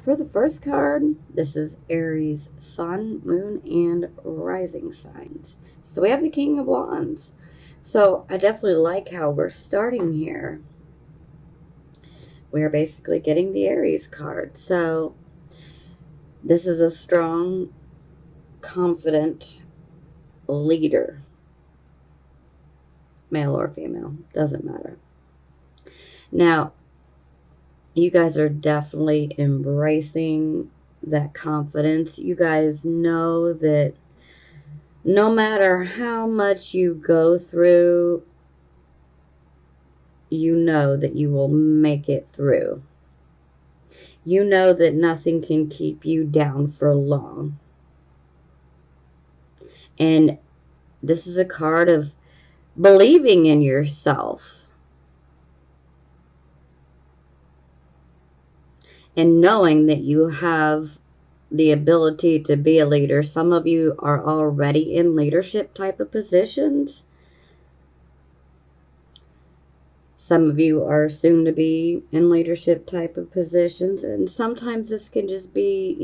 For the first card, this is Aries, Sun, Moon, and Rising signs. So we have the King of Wands. So I definitely like how we're starting here. We are basically getting the Aries card. So this is a strong, confident leader. Male or female, doesn't matter. Now, you guys are definitely embracing that confidence. You guys know that no matter how much you go through, you know that you will make it through. You know that nothing can keep you down for long. And this is a card of believing in yourself and knowing that you have the ability to be a leader. Some of you are already in leadership type of positions. Some of you are soon to be in leadership type of positions. And sometimes this can just be,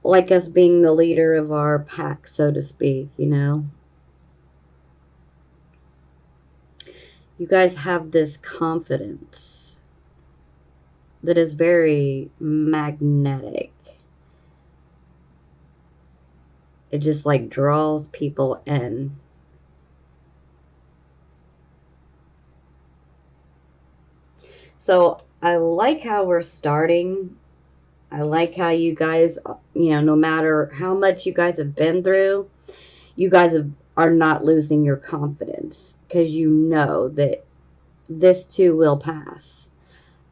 like us being the leader of our pack, so to speak, You guys have this confidence that is very magnetic. It just like draws people in. So I like how we're starting. I like how you guys, no matter how much you guys have been through, you guys are not losing your confidence because you know that this too will pass.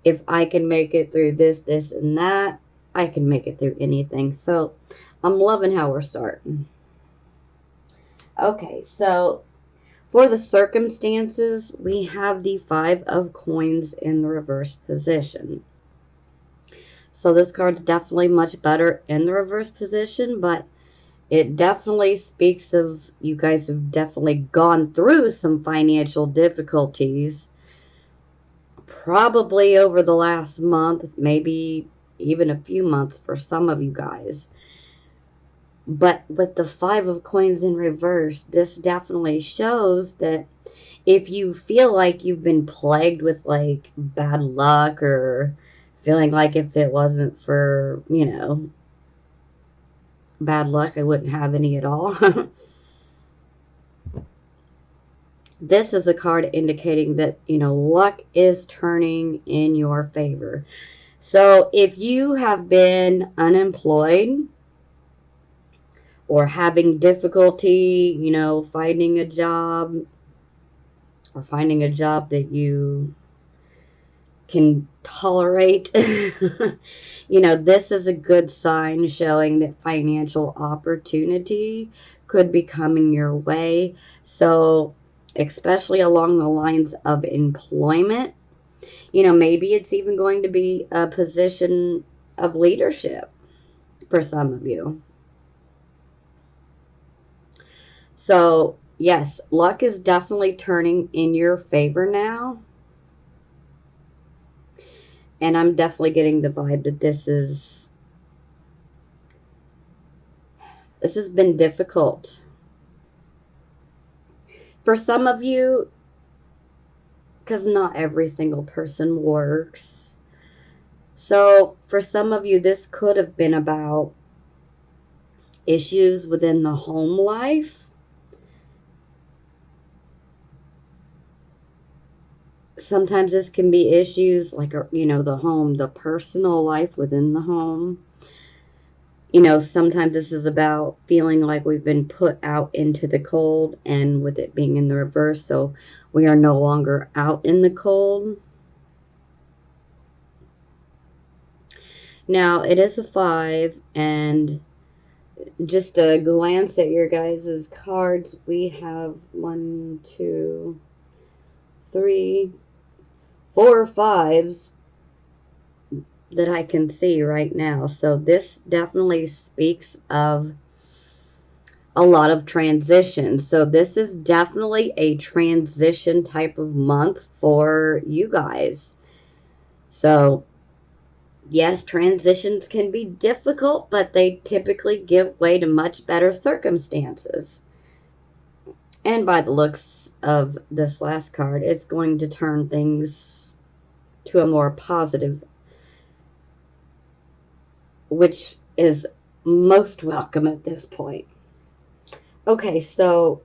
If I can make it through this, this, and that, I can make it through anything. So I'm loving how we're starting. Okay, so for the circumstances, we have the Five of Coins in the reverse position. So this card's definitely much better in the reverse position, but it definitely speaks of you guys have definitely gone through some financial difficulties, probably over the last month, maybe even a few months for some of you guys. But with the Five of Coins in reverse, this definitely shows that if you feel like you've been plagued with like bad luck or feeling like if it wasn't for, bad luck, I wouldn't have any at all. This is a card indicating that, luck is turning in your favor. So if you have been unemployed or having difficulty, finding a job or finding a job that you can tolerate, this is a good sign showing that financial opportunity could be coming your way. So especially along the lines of employment, maybe it's even going to be a position of leadership for some of you. So yes, luck is definitely turning in your favor now. And I'm definitely getting the vibe that this has been difficult. For some of you, because not every single person works. So for some of you, this could have been about issues within the home life. Sometimes this can be issues like, the home, the personal life within the home. Sometimes this is about feeling like we've been put out into the cold, and with it being in the reverse, so we are no longer out in the cold. Now, it is a 5, and just a glance at your guys' cards, we have 1, 2, 3, 4 5s that I can see right now. So this definitely speaks of a lot of transition. So this is definitely a transition type of month for you guys. So Yes, transitions can be difficult, but they typically give way to much better circumstances. And by the looks of this last card, it's going to turn things to a more positive, which is most welcome at this point. Okay, so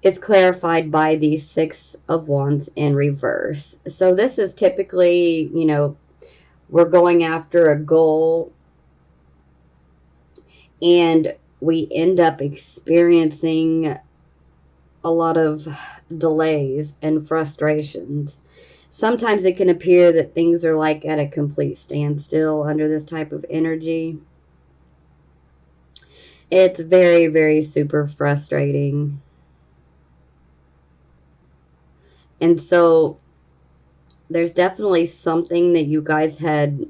it's clarified by the Six of Wands in reverse. So this is typically, we're going after a goal and we end up experiencing a lot of delays and frustrations. Sometimes it can appear that things are like at a complete standstill under this type of energy. It's very, very super frustrating. And so there's definitely something that you guys had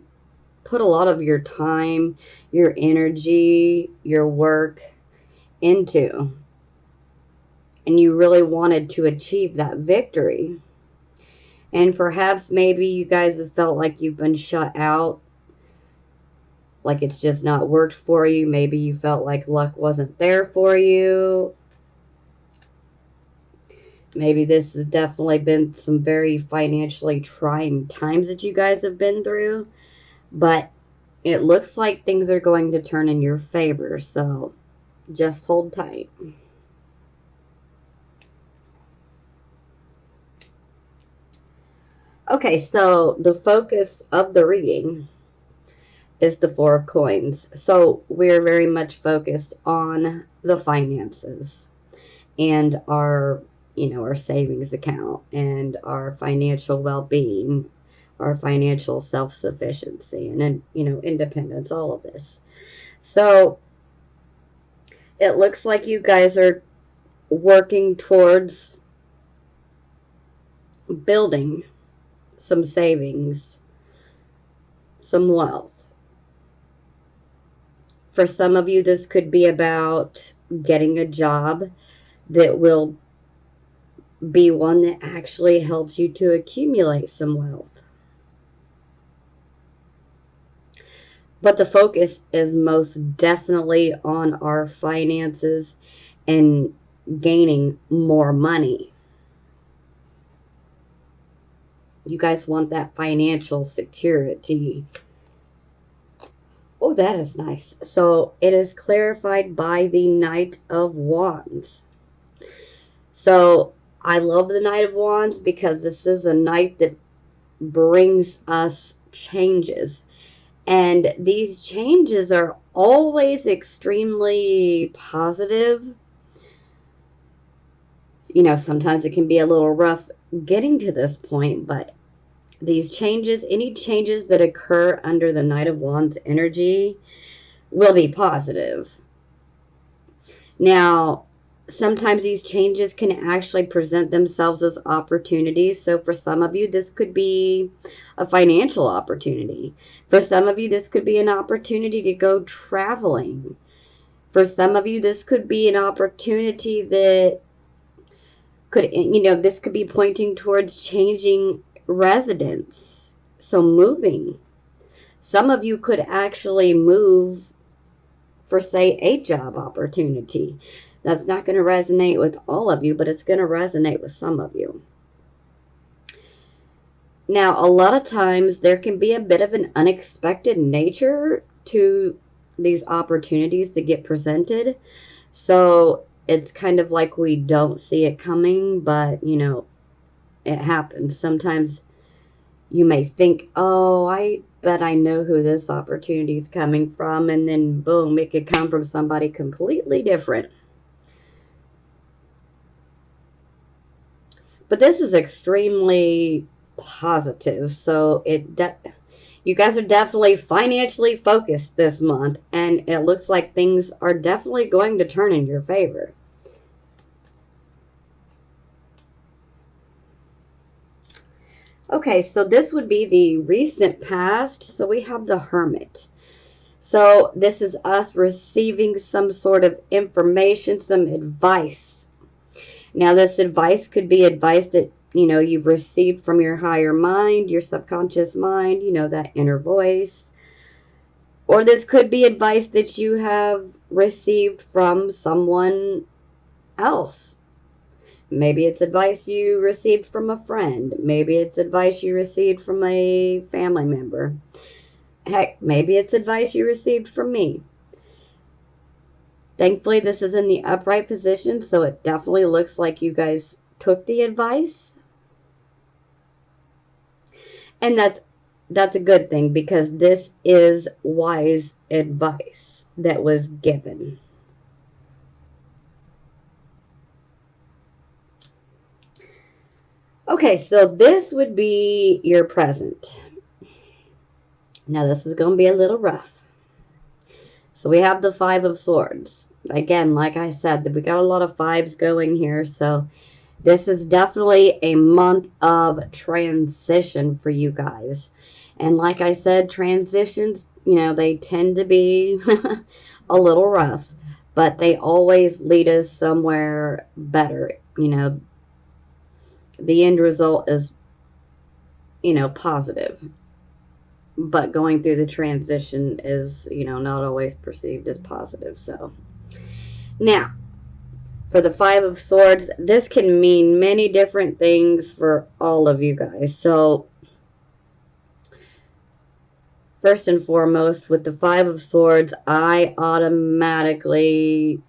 put a lot of your time, your energy, your work into. And you really wanted to achieve that victory. And perhaps maybe you guys have felt like you've been shut out, like it's just not worked for you. Maybe you felt like luck wasn't there for you. Maybe this has definitely been some very financially trying times that you guys have been through. But it looks like things are going to turn in your favor. So just hold tight. Okay, so the focus of the reading is the Four of Coins. So we're very much focused on the finances and our savings account and our financial well-being, our financial self-sufficiency and independence, all of this. So it looks like you guys are working towards building some savings, some wealth. For some of you, this could be about getting a job that will be one that actually helps you to accumulate some wealth. But the focus is most definitely on our finances and gaining more money. You guys want that financial security. Oh, that is nice. So it is clarified by the Knight of Wands. So I love the Knight of Wands because this is a knight that brings us changes. And these changes are always extremely positive. Sometimes it can be a little rough getting to this point, but these changes, any changes that occur under the Knight of Wands energy, will be positive. Now, sometimes these changes can actually present themselves as opportunities. So for some of you, this could be a financial opportunity. For some of you, this could be an opportunity to go traveling. For some of you, this could be an opportunity that this could be pointing towards changing residence. So moving. Some of you could actually move for, say, a job opportunity. That's not going to resonate with all of you, but it's going to resonate with some of you. Now, a lot of times there can be a bit of an unexpected nature to these opportunities that get presented. So it's kind of like we don't see it coming, but, it happens. Sometimes you may think, oh, I bet I know who this opportunity is coming from. And then, boom, it could come from somebody completely different. But this is extremely positive. So you guys are definitely financially focused this month. And it looks like things are definitely going to turn in your favor. Okay, so this would be the recent past. So we have the Hermit. So this is us receiving some sort of information, some advice. Now this advice could be advice that, you've received from your higher mind, your subconscious mind, that inner voice. Or this could be advice that you have received from someone else. Maybe it's advice you received from a friend. Maybe it's advice you received from a family member. Heck, maybe it's advice you received from me. Thankfully, this is in the upright position, so it definitely looks like you guys took the advice. And that's a good thing, because this is wise advice that was given. Okay, so this would be your present. Now, this is going to be a little rough. So we have the Five of Swords. Again, like I said, we got a lot of fives going here, so this is definitely a month of transition for you guys. And like I said, transitions, they tend to be a little rough, but they always lead us somewhere better. The end result is, positive. But going through the transition is, not always perceived as positive. So, now, for the Five of Swords, this can mean many different things for all of you guys. So, first and foremost, with the Five of Swords, I automatically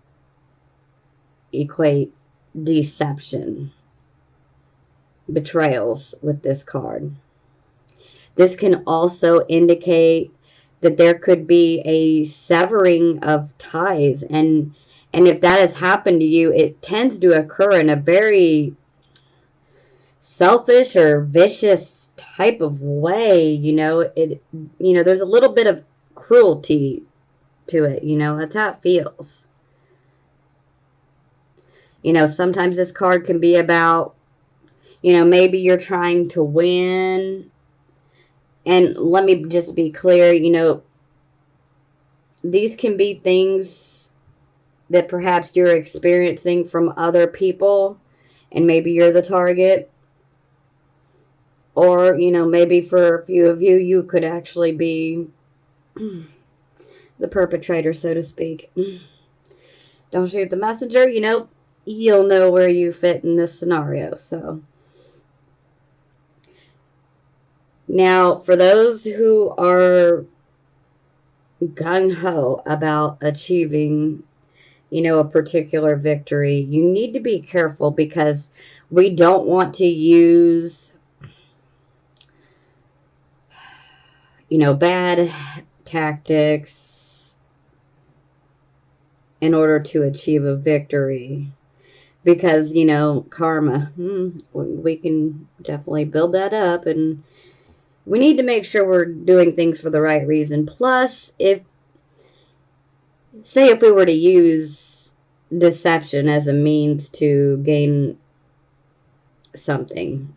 equate deception, betrayals with this card. This can also indicate that there could be a severing of ties, and if that has happened to you, it tends to occur in a very selfish or vicious type of way. There's a little bit of cruelty to it. That's how it feels. Sometimes this card can be about, maybe you're trying to win. And let me just be clear, these can be things that perhaps you're experiencing from other people, and maybe you're the target. Or, maybe for a few of you, you could actually be the perpetrator, so to speak. Don't shoot the messenger, you'll know where you fit in this scenario. So, now, for those who are gung-ho about achieving, a particular victory, you need to be careful, because we don't want to use, bad tactics in order to achieve a victory. Because, karma, we can definitely build that up, and we need to make sure we're doing things for the right reason. Plus, if we were to use deception as a means to gain something,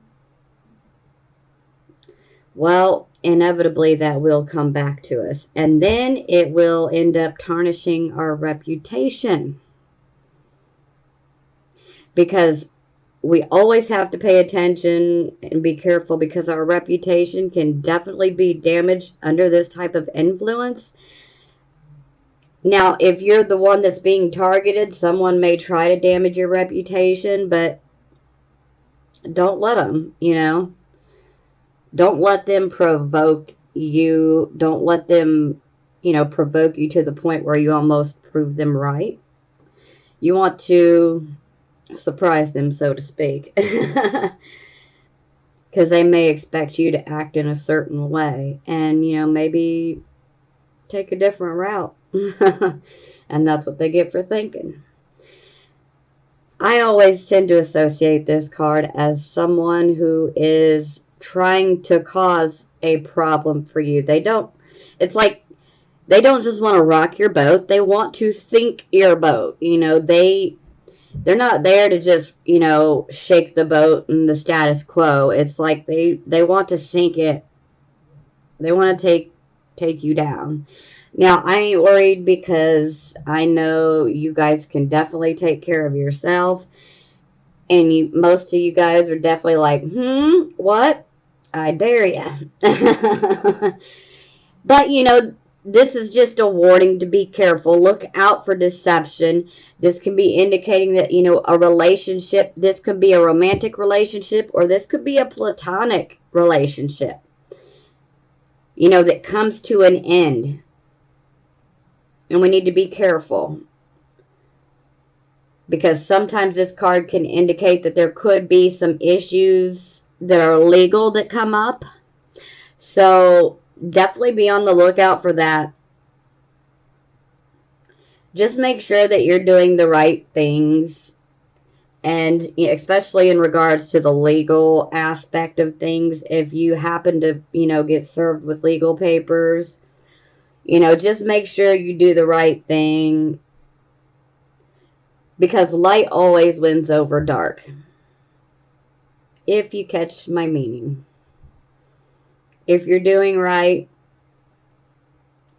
well, inevitably that will come back to us. And then it will end up tarnishing our reputation. Because we always have to pay attention and be careful, because our reputation can definitely be damaged under this type of influence. Now, if you're the one that's being targeted, someone may try to damage your reputation, but don't let them, Don't let them provoke you. Don't let them, provoke you to the point where you almost prove them right. You want to surprise them, so to speak. Because they may expect you to act in a certain way, and, maybe take a different route. And that's what they get for thinking. I always tend to associate this card as someone who is trying to cause a problem for you. It's like they don't just want to rock your boat. They want to sink your boat. They're not there to just, shake the boat and the status quo. It's like they want to sink it. They want to take you down. Now, I ain't worried, because I know you guys can definitely take care of yourself. And most of you guys are definitely like, what? I dare ya. But, this is just a warning to be careful. Look out for deception. This can be indicating that, a relationship, this could be a romantic relationship, or this could be a platonic relationship, that comes to an end. And we need to be careful, because sometimes this card can indicate that there could be some issues that are legal that come up. So definitely be on the lookout for that. Just make sure that you're doing the right things, and especially in regards to the legal aspect of things. If you happen to, get served with legal papers, just make sure you do the right thing, because light always wins over dark, if you catch my meaning. If you're doing right,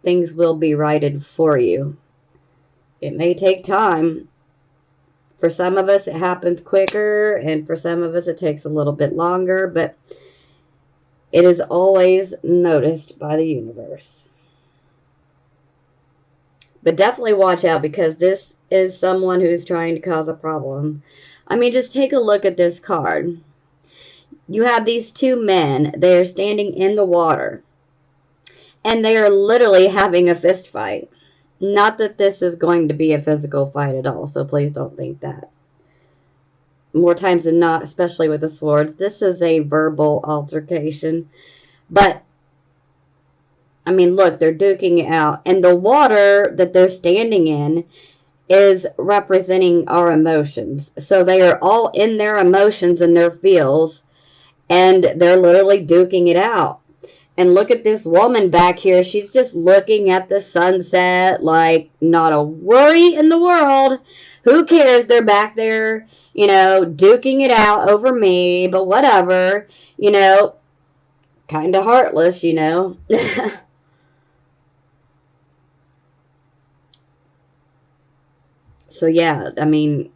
things will be righted for you. It may take time. For some of us, it happens quicker, and for some of us, it takes a little bit longer, but it is always noticed by the universe. But definitely watch out, because this is someone who's trying to cause a problem. I mean, just take a look at this card. You have these two men. They are standing in the water, and they are literally having a fist fight. Not that this is going to be a physical fight at all, so please don't think that. More times than not, especially with the swords, this is a verbal altercation. But, I mean, look, they're duking it out. And the water that they're standing in is representing our emotions. So they are all in their emotions and their feels, and they're literally duking it out. And look at this woman back here. She's just looking at the sunset like not a worry in the world. Who cares? They're back there, duking it out over me, but whatever, kind of heartless, So, yeah, I mean,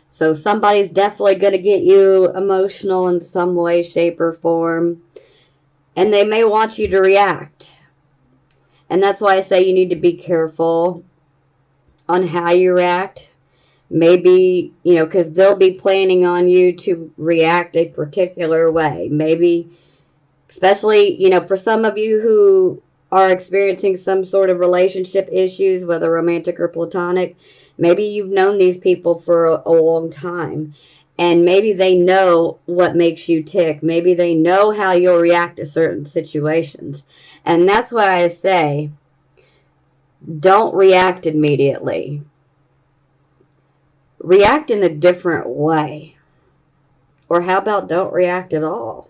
so somebody's definitely going to get you emotional in some way, shape, or form. And they may want you to react. And that's why I say you need to be careful on how you react. Maybe, because they'll be planning on you to react a particular way. Maybe, especially, for some of you who are experiencing some sort of relationship issues, whether romantic or platonic, maybe you've known these people for a long time, and maybe they know what makes you tick. Maybe they know how you'll react to certain situations. And that's why I say, don't react immediately. React in a different way. Or how about don't react at all?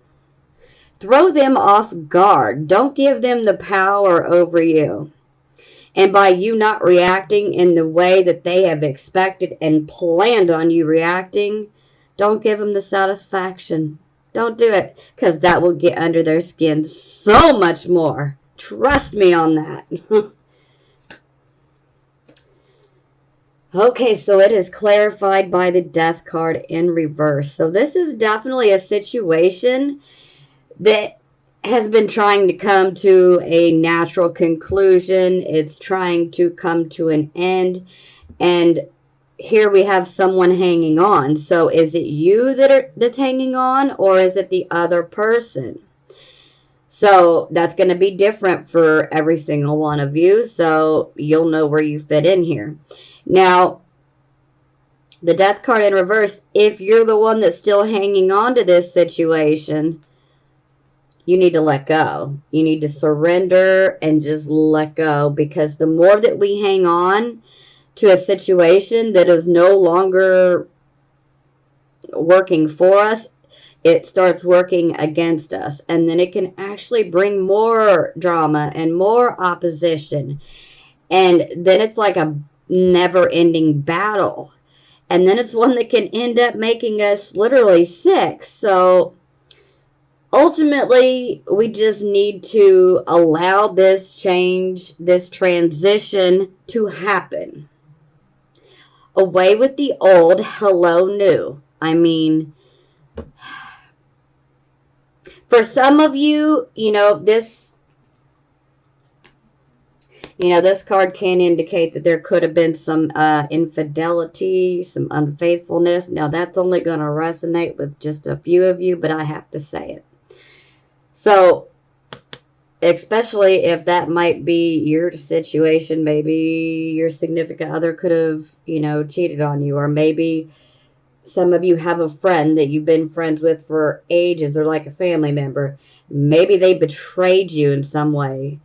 Throw them off guard. Don't give them the power over you. And by you not reacting in the way that they have expected and planned on you reacting, don't give them the satisfaction. Don't do it, because that will get under their skin so much more. Trust me on that. Okay, so it is clarified by the Death card in reverse. So this is definitely a situation that has been trying to come to a natural conclusion. It's trying to come to an end. And here we have someone hanging on. So is it you that's hanging on, or is it the other person? So that's going to be different for every single one of you. So you'll know where you fit in here. Now, the Death card in reverse, if you're the one that's still hanging on to this situation, you need to let go. You need to surrender and just let go, because the more that we hang on to a situation that is no longer working for us, it starts working against us. And then it can actually bring more drama and more opposition. And then it's like a never-ending battle. And then it's one that can end up making us literally sick. So ultimately, we just need to allow this change, this transition to happen. away with the old, hello new. I mean, for some of you, this card can indicate that there could have been some infidelity, some unfaithfulness. Now, that's only going to resonate with just a few of you, but I have to say it. So, especially if that might be your situation, maybe your significant other could have, cheated on you, or maybe some of you have a friend that you've been friends with for ages, or like a family member. Maybe they betrayed you in some way.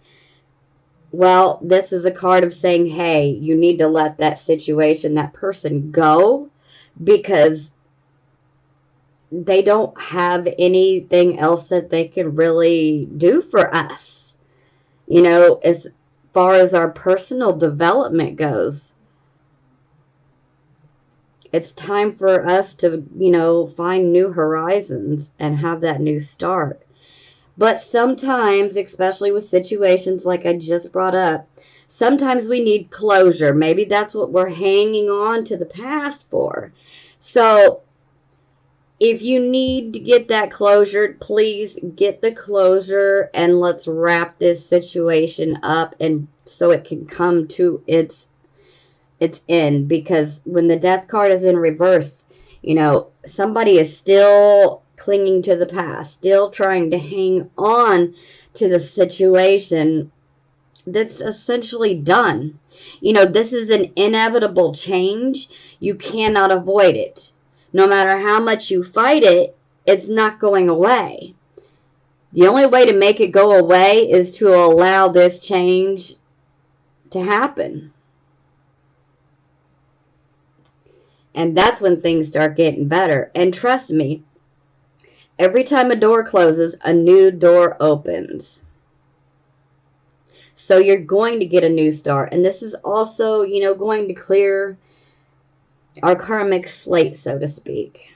Well, this is a card of saying, hey, you need to let that situation, that person go, because they don't have anything else that they can really do for us. As far as our personal development goes, it's time for us to, find new horizons and have that new start. But sometimes, especially with situations like I just brought up, sometimes we need closure. Maybe that's what we're hanging on to the past for. So, if you need to get that closure, please get the closure and let's wrap this situation up, and so it can come to its end. Because when the death card is in reverse, somebody is still clinging to the past, still trying to hang on to the situation that's essentially done. This is an inevitable change. You cannot avoid it. No matter how much you fight it, it's not going away. The only way to make it go away is to allow this change to happen. And that's when things start getting better. And trust me, every time a door closes, a new door opens. So you're going to get a new start. And this is also, going to clear our karmic slate, so to speak.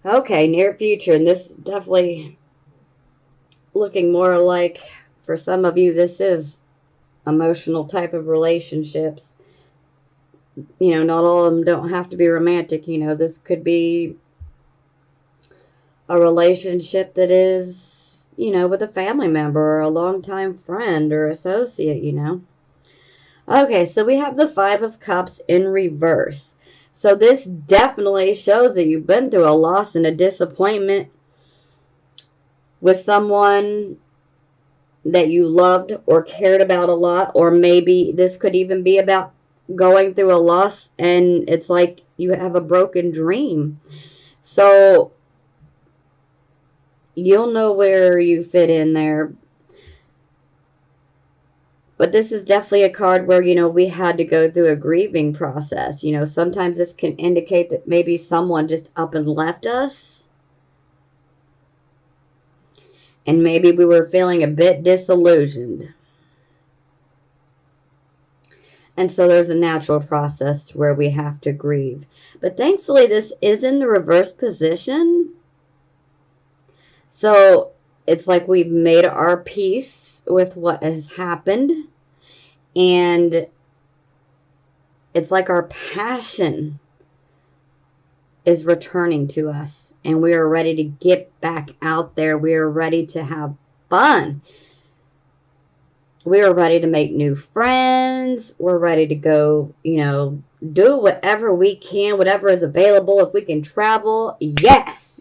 Okay, near future. And this is definitely looking more like, for some of you, this is emotional type of relationships. Not all of them don't have to be romantic. This could be a relationship that is, with a family member or a longtime friend or associate. Okay, so we have the Five of Cups in reverse. So this definitely shows that you've been through a loss and a disappointment with someone that you loved or cared about a lot. Or maybe this could even be about going through a loss and it's like you have a broken dream. So you'll know where you fit in there. But this is definitely a card where, we had to go through a grieving process. Sometimes this can indicate that maybe someone just up and left us. And maybe we were feeling a bit disillusioned. And so there's a natural process where we have to grieve. But thankfully, this is in the reverse position. So it's like we've made our peace with what has happened. And it's like our passion is returning to us. And we are ready to get back out there. We are ready to have fun. We are ready to make new friends. We're ready to go, do whatever we can, whatever is available. If we can travel, yes,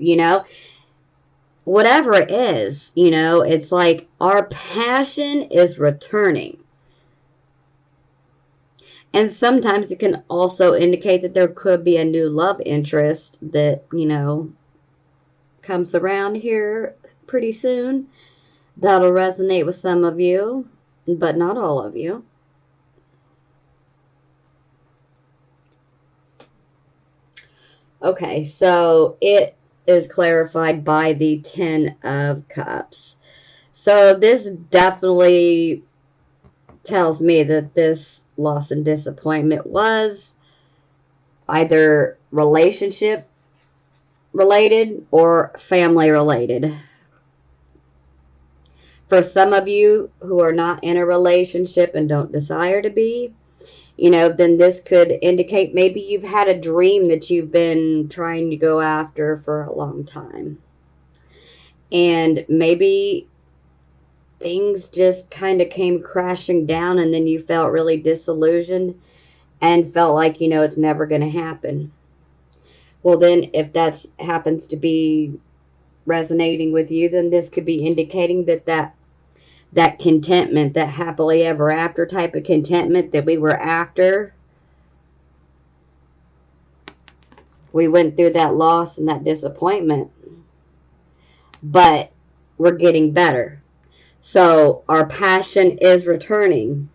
whatever it is, it's like our passion is returning. And sometimes it can also indicate that there could be a new love interest that, comes around here pretty soon. That'll resonate with some of you, but not all of you. Okay, so it is clarified by the Ten of Cups. So this definitely tells me that this loss and disappointment was either relationship related or family related. For some of you who are not in a relationship and don't desire to be, you know, then this could indicate maybe you've had a dream that you've been trying to go after for a long time. And maybe things just kind of came crashing down and then you felt really disillusioned and felt like, you know, it's never going to happen. Well, then if that happens to be resonating with you, then this could be indicating that contentment, that happily ever after type of contentment that we were after, we went through that loss and that disappointment, but we're getting better. So our passion is returning.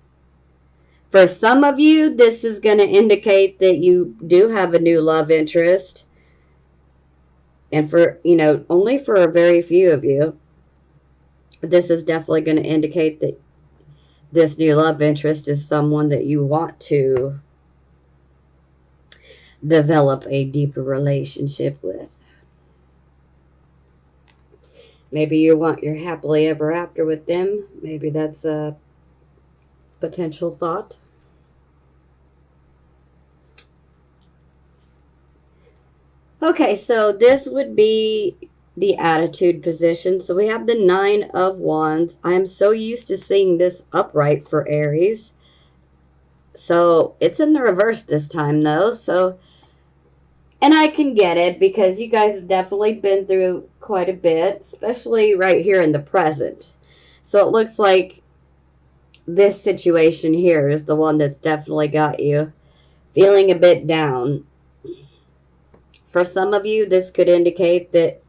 For some of you, this is going to indicate that you do have a new love interest. And for, you know, only for a very few of you, this is definitely going to indicate that this new love interest is someone that you want to develop a deeper relationship with. Maybe you want your happily ever after with them. Maybe that's a potential thought. Okay, so this would be the attitude position. So we have the Nine of Wands. I am so used to seeing this upright for Aries. So it's in the reverse this time, though. So, and I can get it because you guys have definitely been through quite a bit, especially right here in the present. So it looks like this situation here is the one that's definitely got you feeling a bit down. For some of you, this could indicate that,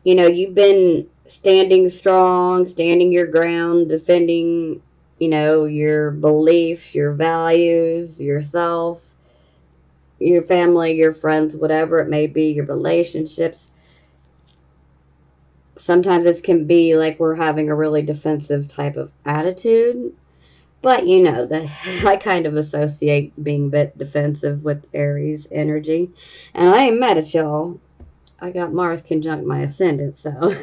you know, you've been standing strong, standing your ground, defending, you know, your beliefs, your values, yourself, your family, your friends, whatever it may be, your relationships. Sometimes this can be like we're having a really defensive type of attitude. But you know that I kind of associate being a bit defensive with Aries energy. And I ain't mad at y'all. I got Mars conjunct my ascendant, so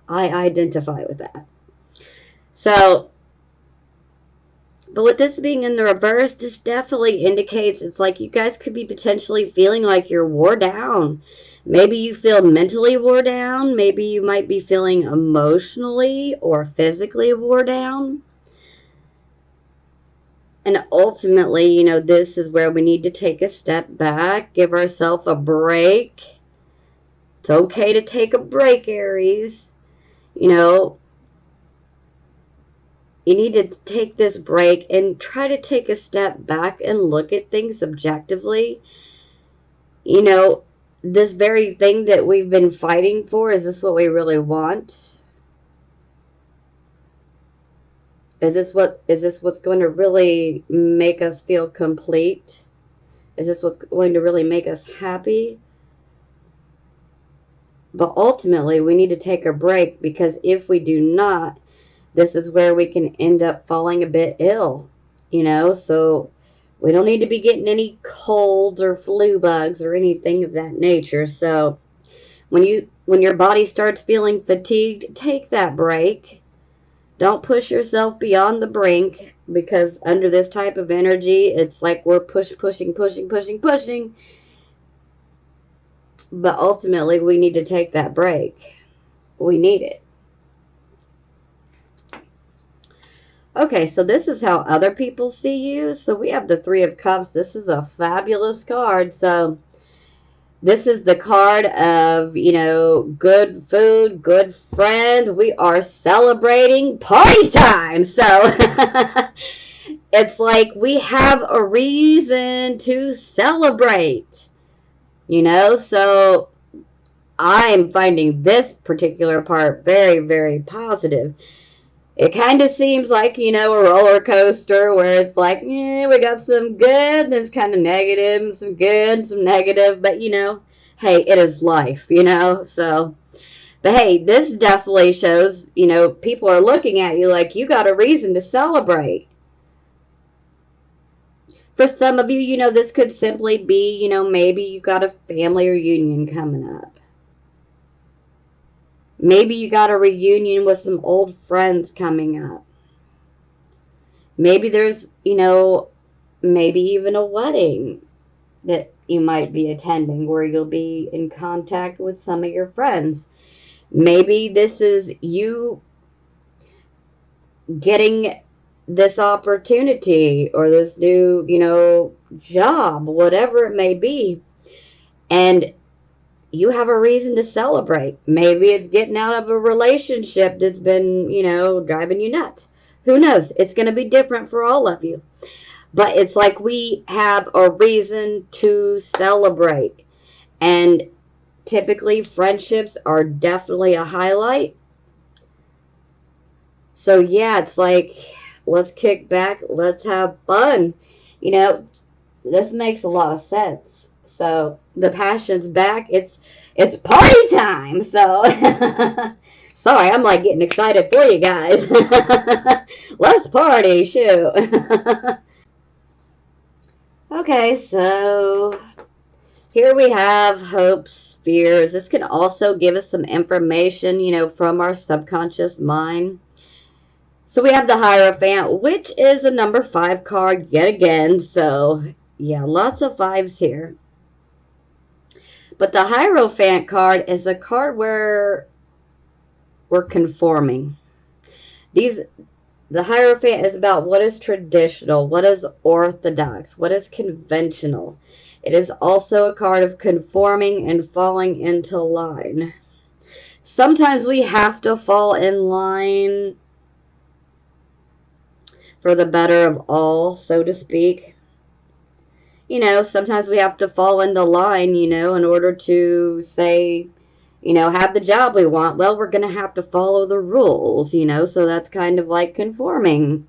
I identify with that. So, but with this being in the reverse, this definitely indicates it's like you guys could be potentially feeling like you're wore down. Maybe you feel mentally wore down. Maybe you might be feeling emotionally or physically wore down. And ultimately, you know, this is where we need to take a step back, give ourselves a break. It's okay to take a break, Aries. You know, you need to take this break and try to take a step back and look at things objectively. You know, this very thing that we've been fighting for, is this what we really want? Is this what's going to really make us feel complete? Is this what's going to really make us happy? But ultimately, we need to take a break, because if we do not, this is where we can end up falling a bit ill, you know? So we don't need to be getting any colds or flu bugs or anything of that nature. So when your body starts feeling fatigued, take that break. Don't push yourself beyond the brink, because under this type of energy, it's like we're pushing. But ultimately, we need to take that break. We need it. Okay, so this is how other people see you. So we have the Three of Cups. This is a fabulous card. So this is the card of, you know, good food, good friends. We are celebrating party time. So it's like we have a reason to celebrate, you know? So I'm finding this particular part very, very positive. It kind of seems like, you know, a roller coaster where it's like, yeah, we got some good, and it's kind of negative, some good, some negative, but, you know, hey, it is life, you know, so, but hey, this definitely shows, you know, people are looking at you like you got a reason to celebrate. For some of you, you know, this could simply be, you know, maybe you got a family reunion coming up. Maybe you got a reunion with some old friends coming up. Maybe there's, maybe even a wedding that you might be attending where you'll be in contact with some of your friends. Maybe this is you getting this opportunity or this new, job, whatever it may be. And you have a reason to celebrate. Maybe it's getting out of a relationship that's been, driving you nuts. Who knows? It's going to be different for all of you. But it's like we have a reason to celebrate. And typically, friendships are definitely a highlight. So, yeah, it's like, let's kick back, let's have fun. You know, this makes a lot of sense. So, the passion's back. It's party time. So, sorry, I'm like getting excited for you guys. Let's party, shoot. Okay, so here we have hopes, fears. This can also give us some information, from our subconscious mind. So we have the Hierophant, which is a number 5 card yet again. So, yeah, lots of fives here. But the Hierophant card is a card where we're conforming. The Hierophant is about what is traditional, what is orthodox, what is conventional. It is also a card of conforming and falling into line. Sometimes we have to fall in line for the better of all, so to speak. Sometimes we have to fall into line, in order to say, have the job we want. Well, we're going to have to follow the rules, so that's kind of like conforming,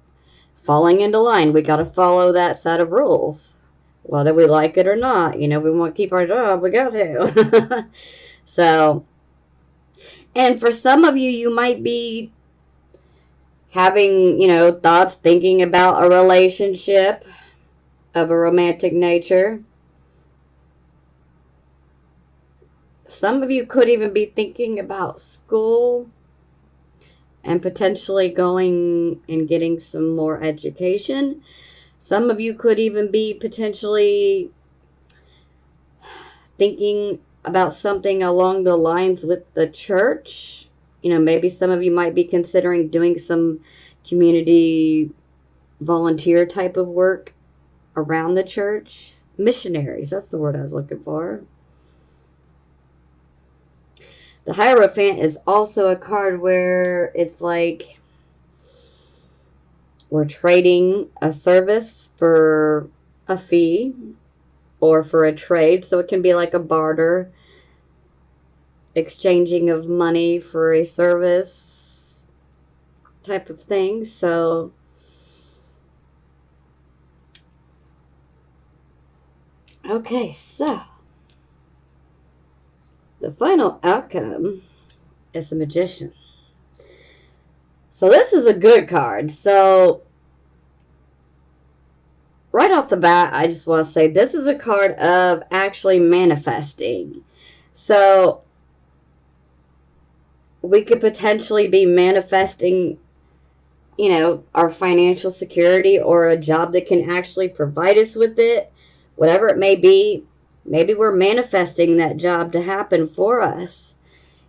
falling into line. We got to follow that set of rules, whether we like it or not. We want to keep our job, we got to. So, and for some of you, you might be having, thoughts, thinking about a relationship of a romantic nature. Some of you could even be thinking about school and potentially going and getting some more education. Some of you could even be potentially thinking about something along the lines with the church. Maybe some of you might be considering doing some community volunteer type of work around the church. Missionaries, that's the word I was looking for. The Hierophant is also a card where it's like we're trading a service for a fee or for a trade. So it can be like a barter, exchanging of money for a service type of thing. So okay, so the final outcome is the Magician. So this is a good card. So right off the bat, I just want to say this is a card of actually manifesting. So we could potentially be manifesting, our financial security or a job that can actually provide us with it, whatever it may be. Maybe we're manifesting that job to happen for us.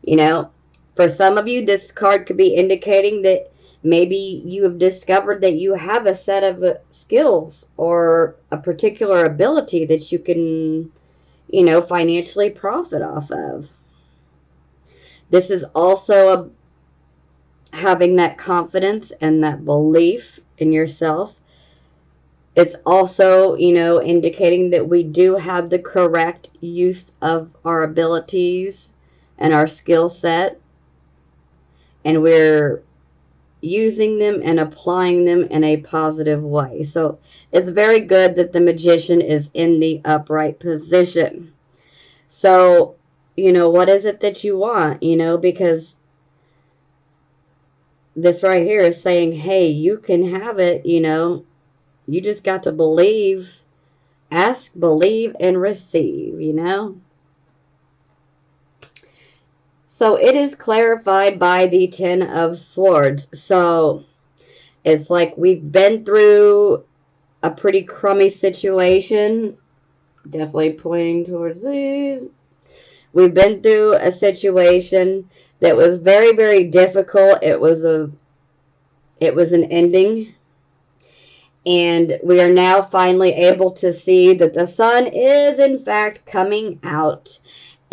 For some of you, this card could be indicating that maybe you have discovered that you have a set of skills or a particular ability that you can, financially profit off of. This is also having that confidence and that belief in yourself. It's also, indicating that we do have the correct use of our abilities and our skill set, and we're using them and applying them in a positive way. So it's very good that the Magician is in the upright position. So, what is it that you want? Because this right here is saying, hey, you can have it. You just got to believe, ask, believe, and receive, So So it is clarified by the Ten of Swords. So it's like we've been through a pretty crummy situation. Definitely pointing towards these. We've been through a situation that was very, very difficult. It was an ending. And we are now finally able to see that the sun is in fact coming out.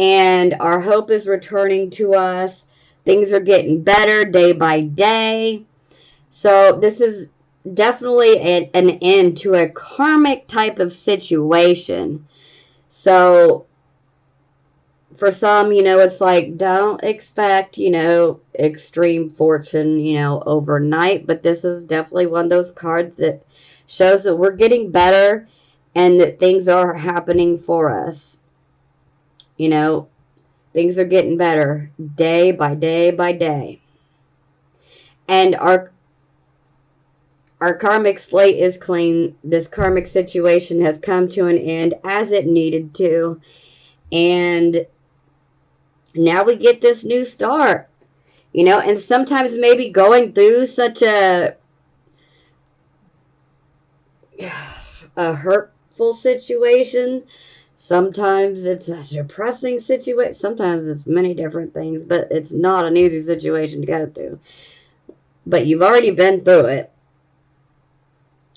And our hope is returning to us. Things are getting better day by day. So this is definitely an end to a karmic type of situation. So for some, it's like, don't expect, extreme fortune, overnight. But this is definitely one of those cards that shows that we're getting better and that things are happening for us. Things are getting better day by day by day. And our karmic slate is clean. This karmic situation has come to an end as it needed to. And now we get this new start. And sometimes maybe going through such a hurtful situation. Sometimes it's a depressing situation. Sometimes it's many different things, but it's not an easy situation to go through. But you've already been through it.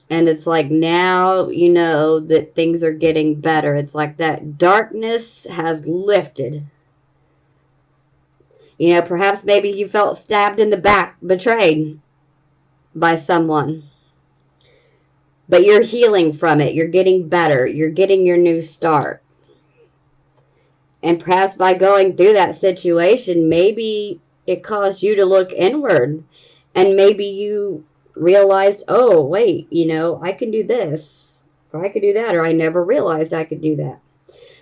And it's like now you know that things are getting better. It's like that darkness has lifted. Perhaps maybe you felt stabbed in the back, betrayed by someone. But you're healing from it. You're getting better. You're getting your new start. And perhaps by going through that situation, maybe it caused you to look inward. And maybe you realized, oh, wait, I can do this. Or I could do that. Or I never realized I could do that.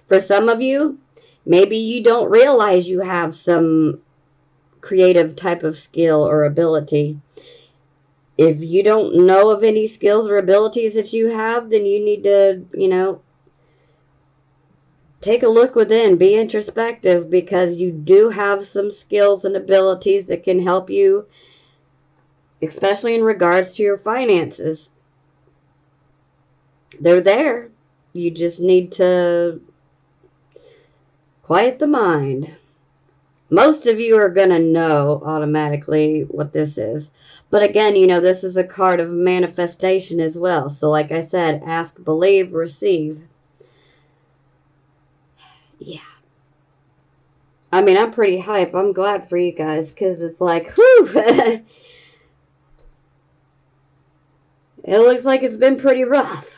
For some of you, maybe you don't realize you have some creative type of skill or ability. If you don't know of any skills or abilities that you have, then you need to, take a look within, be introspective, because you do have some skills and abilities that can help you, especially in regards to your finances. They're there. You just need to quiet the mind. Most of you are going to know automatically what this is. But again, this is a card of manifestation as well. So like I said, ask, believe, receive. Yeah. I mean, I'm pretty hype. I'm glad for you guys because it's like, whew. It looks like it's been pretty rough.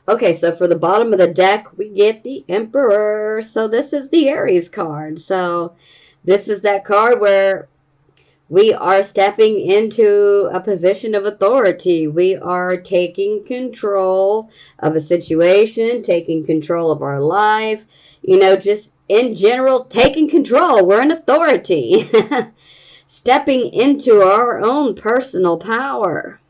Okay, so for the bottom of the deck, we get the Emperor. So this is the Aries card. So this is that card where we are stepping into a position of authority. We are taking control of a situation, taking control of our life. Just in general, taking control. We're an authority. Stepping into our own personal power.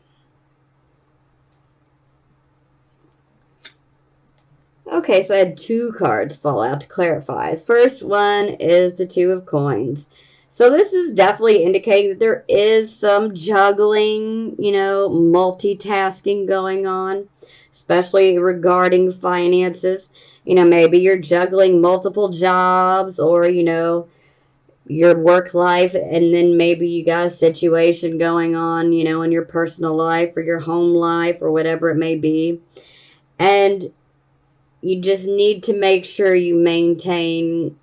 Okay, so I had two cards fall out to clarify. First one is the Two of Coins. So this is definitely indicating that there is some juggling, multitasking going on, especially regarding finances. Maybe you're juggling multiple jobs or, your work life, and then maybe you got a situation going on, in your personal life or your home life or whatever it may be. And you just need to make sure you maintain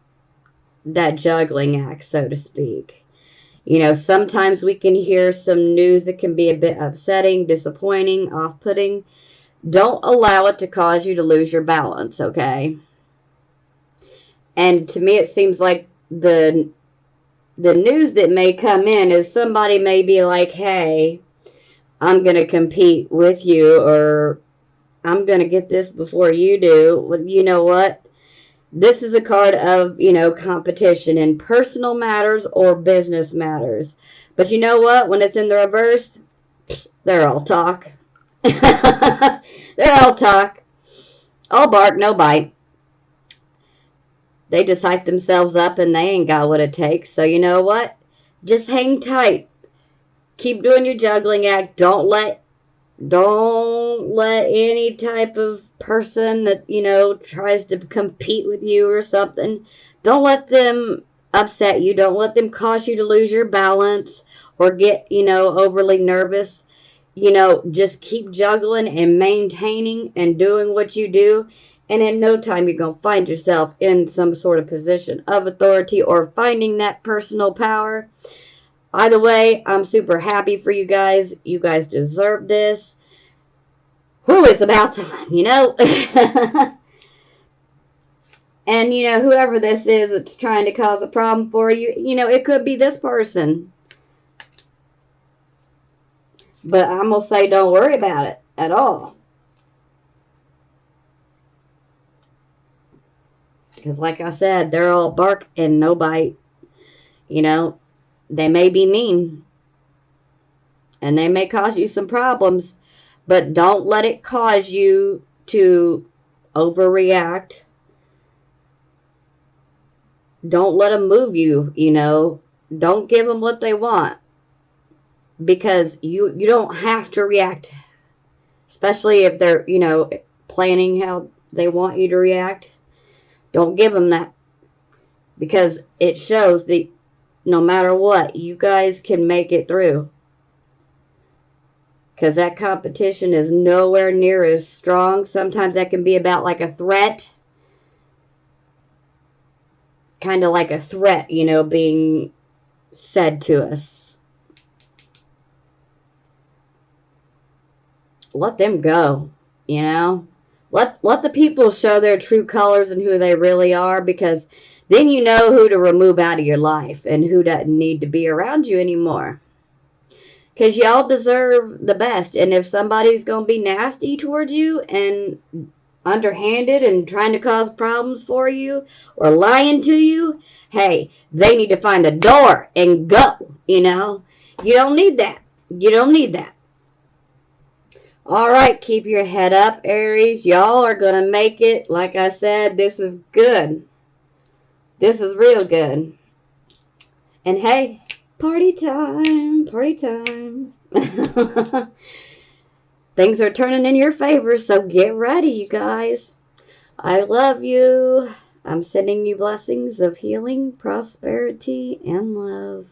that juggling act, so to speak. Sometimes we can hear some news that can be a bit upsetting, disappointing, off-putting. Don't allow it to cause you to lose your balance, okay? And to me, it seems like the news that may come in is somebody may be like, hey, I'm going to compete with you, or I'm going to get this before you do. Well, you know what? This is a card of, competition in personal matters or business matters. But you know what? When it's in the reverse, they're all talk. They're all talk. All bark, no bite. They just hype themselves up and they ain't got what it takes. So you know what? Just hang tight. Keep doing your juggling act. Don't let any type of person that, tries to compete with you or something, don't let them upset you. Don't let them cause you to lose your balance or get, overly nervous. Just keep juggling and maintaining and doing what you do. And in no time, you're going to find yourself in some sort of position of authority or finding that personal power. Either way, I'm super happy for you guys. You guys deserve this. Whew, it's about time. And, whoever this is that's trying to cause a problem for you, it could be this person. But I'm going to say don't worry about it at all. Because like I said, they're all bark and no bite. They may be mean. And they may cause you some problems. But don't let it cause you to overreact. Don't let them move you, Don't give them what they want. Because you don't have to react. Especially if they're, planning how they want you to react. Don't give them that. Because it shows that no matter what, you guys can make it through. Because that competition is nowhere near as strong. Sometimes that can be about like a threat. Kind of like a threat, being said to us. Let them go, Let the people show their true colors and who they really are, because then you know who to remove out of your life and who doesn't need to be around you anymore. Because y'all deserve the best. And if somebody's going to be nasty towards you and underhanded and trying to cause problems for you or lying to you, hey, they need to find a door and go, You don't need that. You don't need that. All right, keep your head up, Aries. Y'all are going to make it. Like I said, this is good. This is real good. And hey, party time, party time. Things are turning in your favor, so get ready, you guys. I love you. I'm sending you blessings of healing, prosperity, and love.